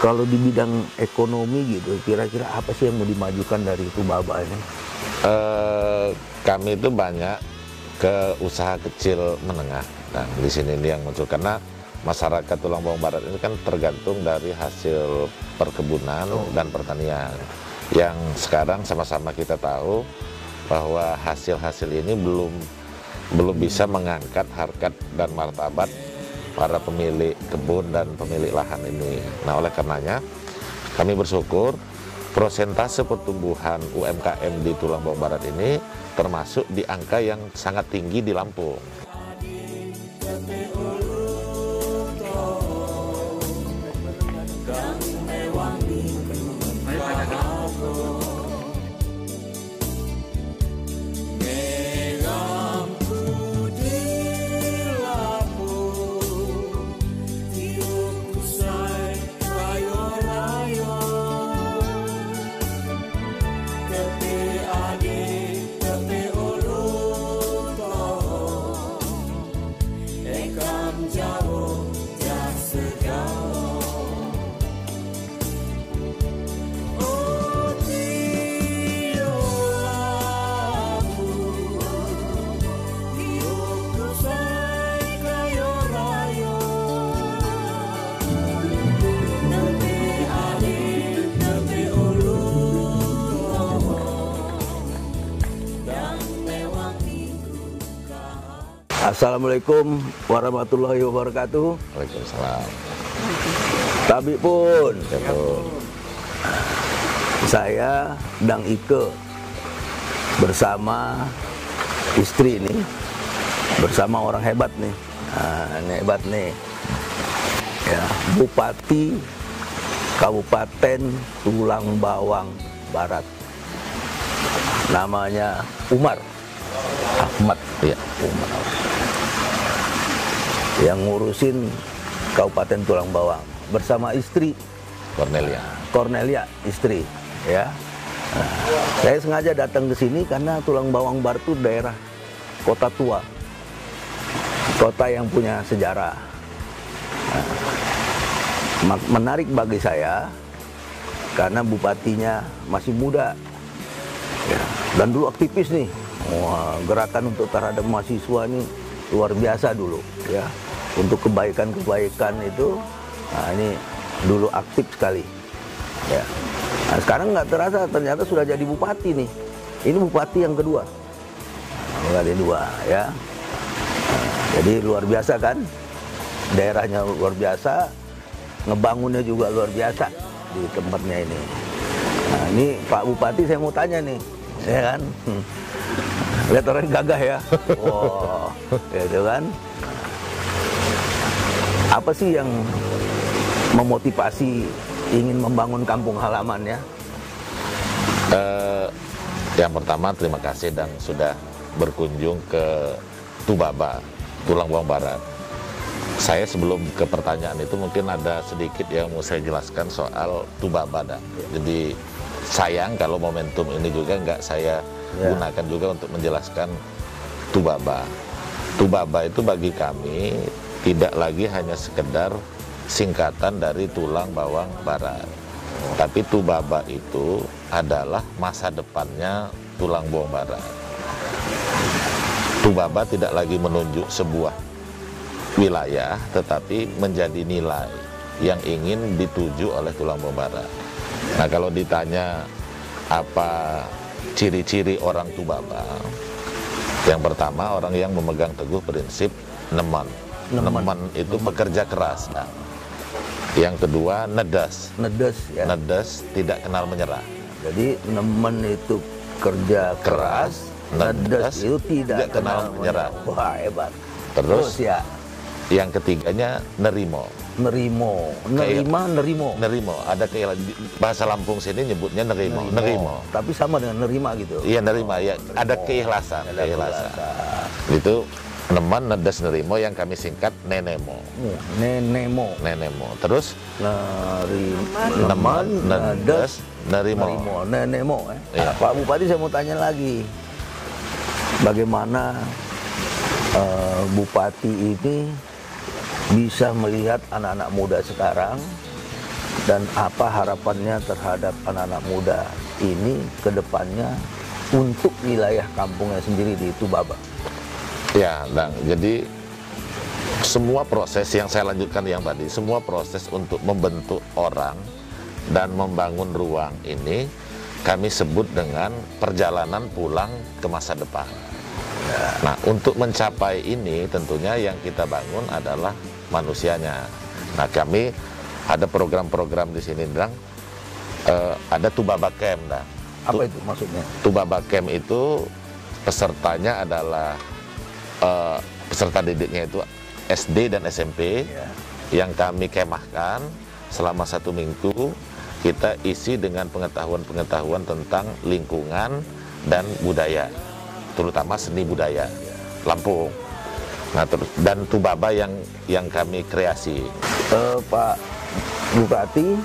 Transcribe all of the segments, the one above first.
Kalau di bidang ekonomi gitu, kira-kira apa sih yang mau dimajukan dari Tubaba ini? Kami itu banyak ke usaha kecil menengah. Nah, di sini ini yang muncul karena masyarakat Tulang Bawang Barat ini kan tergantung dari hasil perkebunan dan pertanian. Yang sekarang sama-sama kita tahu bahwa hasil-hasil ini belum bisa mengangkat harkat dan martabat para pemilik kebun dan pemilik lahan ini. Nah, oleh karenanya kami bersyukur prosentase pertumbuhan UMKM di Tulang Bawang Barat ini termasuk di angka yang sangat tinggi di Lampung. Assalamualaikum warahmatullahi wabarakatuh. Waalaikumsalam. Tabi pun. Ya, Saya Dang Ike bersama istri ini, bersama orang hebat nih. Nah, ini hebat nih. Ya, Bupati Kabupaten Tulang Bawang Barat. Namanya Umar Ahmad. Ya. Umar. Yang ngurusin Kabupaten Tulang Bawang bersama istri Cornelia istri ya. Nah, saya sengaja datang ke sini karena Tulang Bawang Barat itu daerah kota tua, kota yang punya sejarah. Nah, menarik bagi saya karena bupatinya masih muda ya, dan dulu aktivis nih. Wah, gerakan untuk terhadap mahasiswa ini luar biasa dulu ya. Untuk kebaikan-kebaikan itu, nah ini dulu aktif sekali ya. Nah, sekarang nggak terasa ternyata sudah jadi bupati nih. Ini bupati yang kedua, bupati dua ya. Nah, jadi luar biasa kan, daerahnya luar biasa, ngebangunnya juga luar biasa di tempatnya ini. Nah, ini Pak Bupati saya mau tanya nih, ya kan? Lihat orang gagah ya, wow, gitu kan? Apa sih yang memotivasi ingin membangun kampung halaman ya? Yang pertama terima kasih dan sudah berkunjung ke Tubaba, Tulang Bawang Barat. Saya sebelum ke pertanyaan itu mungkin ada sedikit yang mau saya jelaskan soal Tubaba. Jadi sayang kalau momentum ini juga nggak saya gunakan juga untuk menjelaskan Tubaba. Tubaba itu bagi kami tidak lagi hanya sekedar singkatan dari Tulang Bawang Barat. Tapi Tubaba itu adalah masa depannya Tulang Bawang Barat. Tubaba tidak lagi menunjuk sebuah wilayah, tetapi menjadi nilai yang ingin dituju oleh Tulang Bawang Barat. Nah, kalau ditanya apa ciri-ciri orang Tubaba, yang pertama orang yang memegang teguh prinsip neman. Neman itu pekerja keras. Nah, yang kedua nedas. Ya. Nedas tidak kenal menyerah. Jadi nemen itu kerja keras, nedas itu tidak kenal menyerah. Wah, hebat. Terus ya. Yang ketiganya nerimo. Nerimo. Ada bahasa Lampung sini nyebutnya nerimo. Tapi sama dengan nerima gitu. Iya, nerima ya. Ada keikhlasan. Itu neman, nedas, nerimo yang kami singkat nenemo. Nenemo. Terus neman, nedas, nerimo. Nenemo. Ya. Pak Bupati saya mau tanya lagi. Bagaimana Bupati ini bisa melihat anak-anak muda sekarang dan apa harapannya terhadap anak-anak muda ini ke depannya untuk wilayah kampungnya sendiri di Tubaba? Ya, Dang. Jadi semua proses yang saya lanjutkan yang tadi, semua proses untuk membentuk orang dan membangun ruang ini kami sebut dengan perjalanan pulang ke masa depan. Nah, untuk mencapai ini tentunya yang kita bangun adalah manusianya. Nah, kami ada program-program di sini, Dang. Ada Tubaba Camp, Dang. Apa itu maksudnya? Tubaba Camp itu pesertanya adalah peserta didiknya itu SD dan SMP yang kami kemahkan selama 1 minggu. Kita isi dengan pengetahuan-pengetahuan tentang lingkungan dan budaya, terutama seni budaya Lampung. Nah, dan Tubaba yang kami kreasi. Pak Bupati,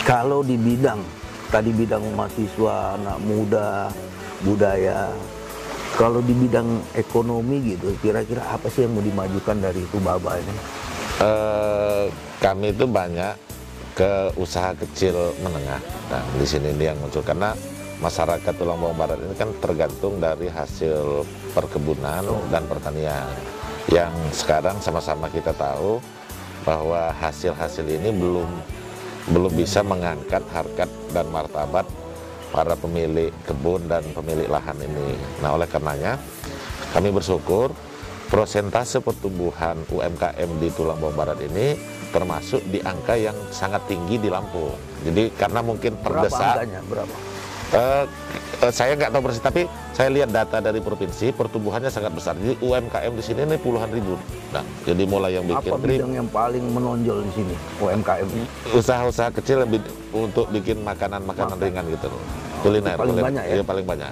kalau di bidang tadi bidang mahasiswa, anak muda, budaya, kalau di bidang ekonomi gitu, kira-kira apa sih yang mau dimajukan dari Tubaba ini? Kami itu banyak ke usaha kecil menengah. Nah, di sini ini yang muncul karena masyarakat Tulang Bawang Barat ini kan tergantung dari hasil perkebunan dan pertanian. Yang sekarang sama-sama kita tahu bahwa hasil-hasil ini belum bisa mengangkat harkat dan martabat para pemilik kebun dan pemilik lahan ini. Nah, oleh karenanya kami bersyukur prosentase pertumbuhan UMKM di Tulang Bawang Barat ini termasuk di angka yang sangat tinggi di Lampung. Jadi karena mungkin terdesak. Berapa angkanya? Berapa? Saya nggak tahu persis, tapi saya lihat data dari provinsi pertumbuhannya sangat besar. Jadi UMKM di sini ini puluhan ribu. Nah, jadi mulai yang bikin apa bidang yang paling menonjol di sini UMKM ini? Usaha-usaha kecil untuk bikin makanan-makanan ringan gitu loh. Kuliner paling banyak ya? Paling banyak.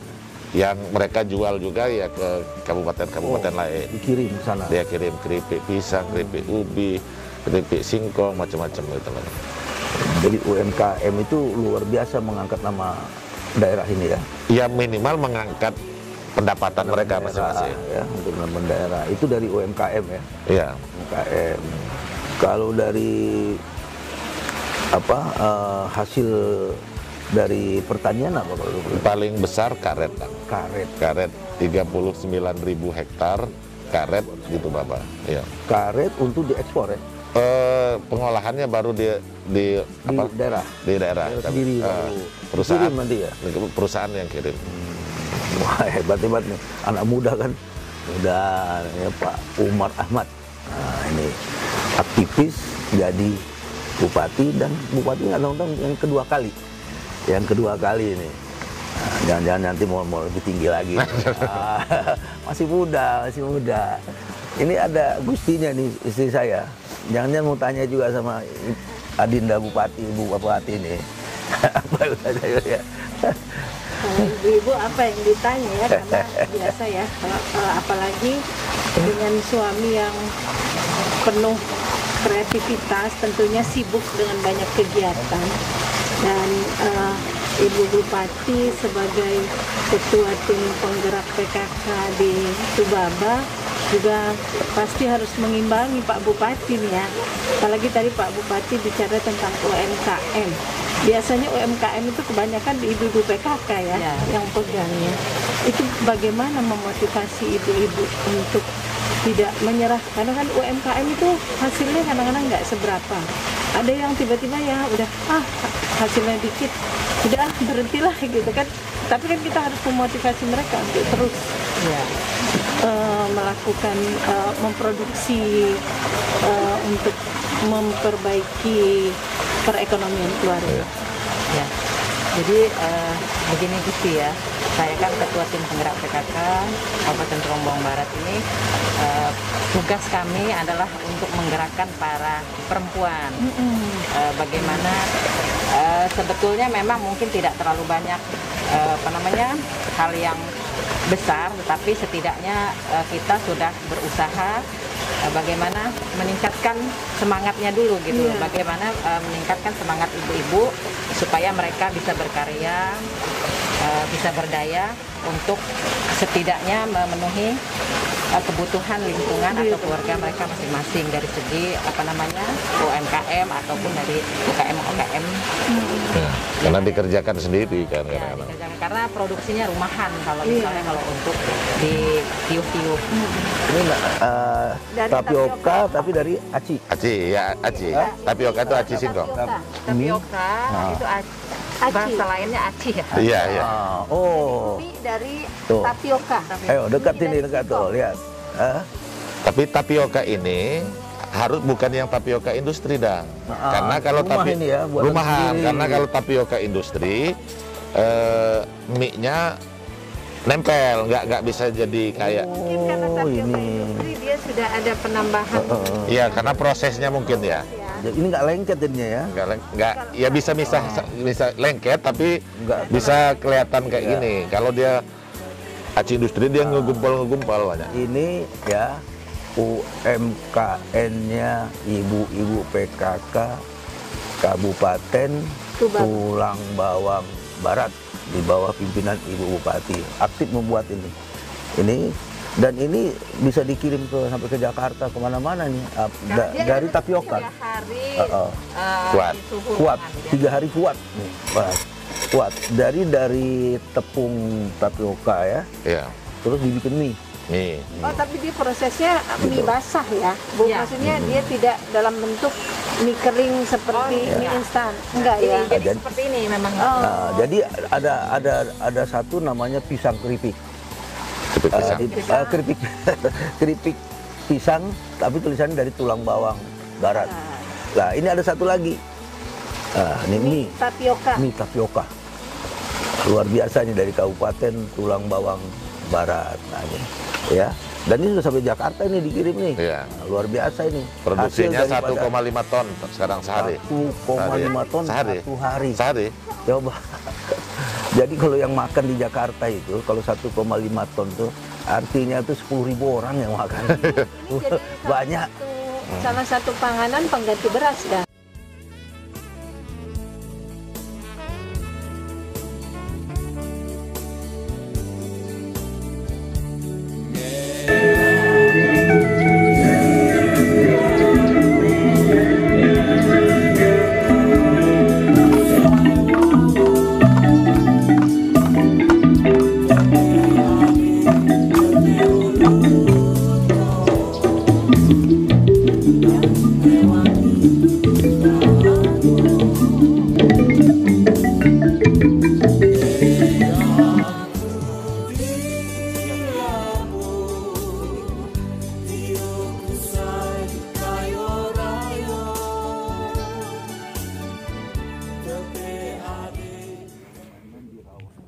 Yang mereka jual juga ya ke kabupaten-kabupaten lain. Dikirim ke sana. Dia kirim keripik pisang, keripik ubi, keripik singkong, macam-macam gitu loh. Jadi UMKM itu luar biasa mengangkat nama daerah ini ya? Ya minimal mengangkat pendapatan mereka masing-masing. Ya, untuk nama daerah. Itu dari UMKM ya? Iya. UMKM. Kalau dari hasil dari pertanian apa kalau paling besar karet, Bang. Karet 39.000 hektar karet gitu, Bapak. Iya. Karet untuk diekspor ya? Pengolahannya baru di daerah. Di daerah. Sendiri perusahaan kirim nanti ya? Perusahaan yang kirim. Wah, hebat nih. Anak muda kan. Muda ya, Pak Umar Ahmad. Nah, ini aktivis jadi bupati, dan bupati nggak tahu yang kedua kali. Yang kedua kali ini. Nah, jangan-jangan nanti mau lebih tinggi lagi. Masih muda. Ini ada Gustinya nih, istri saya. Jangan-jangan mau tanya juga sama Adinda Bupati, Ibu Bupati ini. Apa ya? Ibu apa yang ditanya ya, karena biasa ya, apalagi dengan suami yang penuh kreativitas, tentunya sibuk dengan banyak kegiatan, dan Ibu Bupati sebagai ketua tim penggerak PKK di Tubaba juga pasti harus mengimbangi Pak Bupati nih ya. Apalagi tadi Pak Bupati bicara tentang UMKM. Biasanya UMKM itu kebanyakan di ibu-ibu PKK ya, yang pegangnya. Itu bagaimana memotivasi ibu-ibu untuk tidak menyerah? Karena kan UMKM itu hasilnya kadang-kadang nggak seberapa. Ada yang tiba-tiba ya udah hasilnya dikit, udah berhentilah gitu kan. Tapi kan kita harus memotivasi mereka untuk terus melakukan memproduksi untuk memperbaiki perekonomian keluarga. Ya, jadi begini Gusti ya, saya kan ketua tim penggerak PKK Kabupaten Tulang Bawang Barat ini. Tugas kami adalah untuk menggerakkan para perempuan. Bagaimana sebetulnya memang mungkin tidak terlalu banyak hal yang besar, tetapi setidaknya kita sudah berusaha bagaimana meningkatkan semangatnya dulu gitu. Bagaimana meningkatkan semangat ibu-ibu supaya mereka bisa berkarya, bisa berdaya untuk setidaknya memenuhi kebutuhan lingkungan atau keluarga mereka masing-masing dari segi UMKM ataupun dari UKM. Ya, karena dikerjakan sendiri kan Ya, kadang-kadang. dikerjakan. Karena produksinya rumahan kalau misalnya kalau untuk di tiup-tiup. Ini Dari tapioka tapi dari aci. Aci, ya aci. Tapioka itu aci singkong. Tapioka itu Aci. bahasa lainnya aci ya. Iya, iya. Oh, Mie dari Tuh. tapioka. ayo dekat ini dekat tuh, lihat. Tapi tapioka ini harus bukan yang tapioka industri, Dang. Karena kalau rumah ini ya, buatan rumahan, sendiri. karena kalau tapioka industri mie-nya nempel, nggak bisa jadi kayak. Mungkin karena tapioka industri dia sudah ada penambahan. Iya, karena prosesnya mungkin ya. Jadi ini nggak lengket jadinya ya. Nggak, ya bisa lengket, tapi Nggak. bisa kelihatan kayak gini. Kalau dia aci industri dia ngegumpal banyak. Ini ya UMKN-nya ibu-ibu PKK Kabupaten Tulang Bawang Barat di bawah pimpinan Ibu Bupati aktif membuat ini. Dan ini bisa dikirim sampai ke Jakarta kemana-mana nih dari tapioka. 3 hari Kuat. suhu Kuat, ruangan, 3 hari kuat nih, Mas. Kuat dari tepung tapioka ya, Iya. terus dibikin mie. Nih. Oh, tapi dia prosesnya mie basah ya, Bu. Iya. Maksudnya dia tidak dalam bentuk mie kering seperti mie instan. Enggak ya? Jadi seperti ini memang. Nah, jadi ada satu namanya pisang keripik. Keripik keripik pisang, tapi tulisannya dari Tulang Bawang Barat. Nah, ini ada satu lagi. Ini mie tapioka. Luar biasa nih dari Kabupaten Tulang Bawang Barat. Nah, ini ya. Dan ini sudah sampai Jakarta ini dikirim nih. Iya. Nah, luar biasa ini. Produksinya Hasil daripada 1,5 ton sekarang sehari. 1,5 ton Sehari. satu hari. Sehari. Coba. Jadi kalau yang makan di Jakarta itu, kalau 1,5 ton tuh, artinya tuh 10.000 orang yang makan. Ini jadi Banyak. salah satu panganan pengganti beras kan?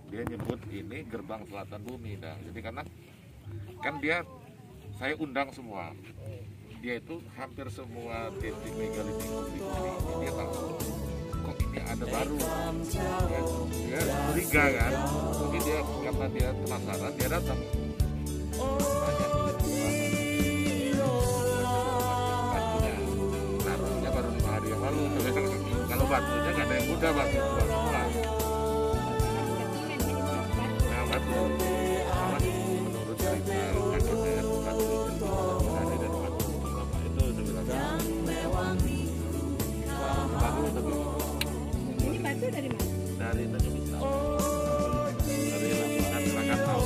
Dia nyebut ini gerbang selatan bumi, dan jadi karena kan dia saya undang semua, dia itu hampir semua titik megalitik di bumi dia tahu kok ini ada baru, dia curiga kan, tapi dia karena dia penasaran dia datang. Banyak naruhnya baru 5 hari yang lalu. Kalau batunya nggak ada yang muda, batu tua semua. Nah, batu menurut cerita kakeknya batu itu hari dan batu bapak itu sebenarnya baru Ini batu dari mana? dari Tanjung Pisau, dari lapangan Krakatau.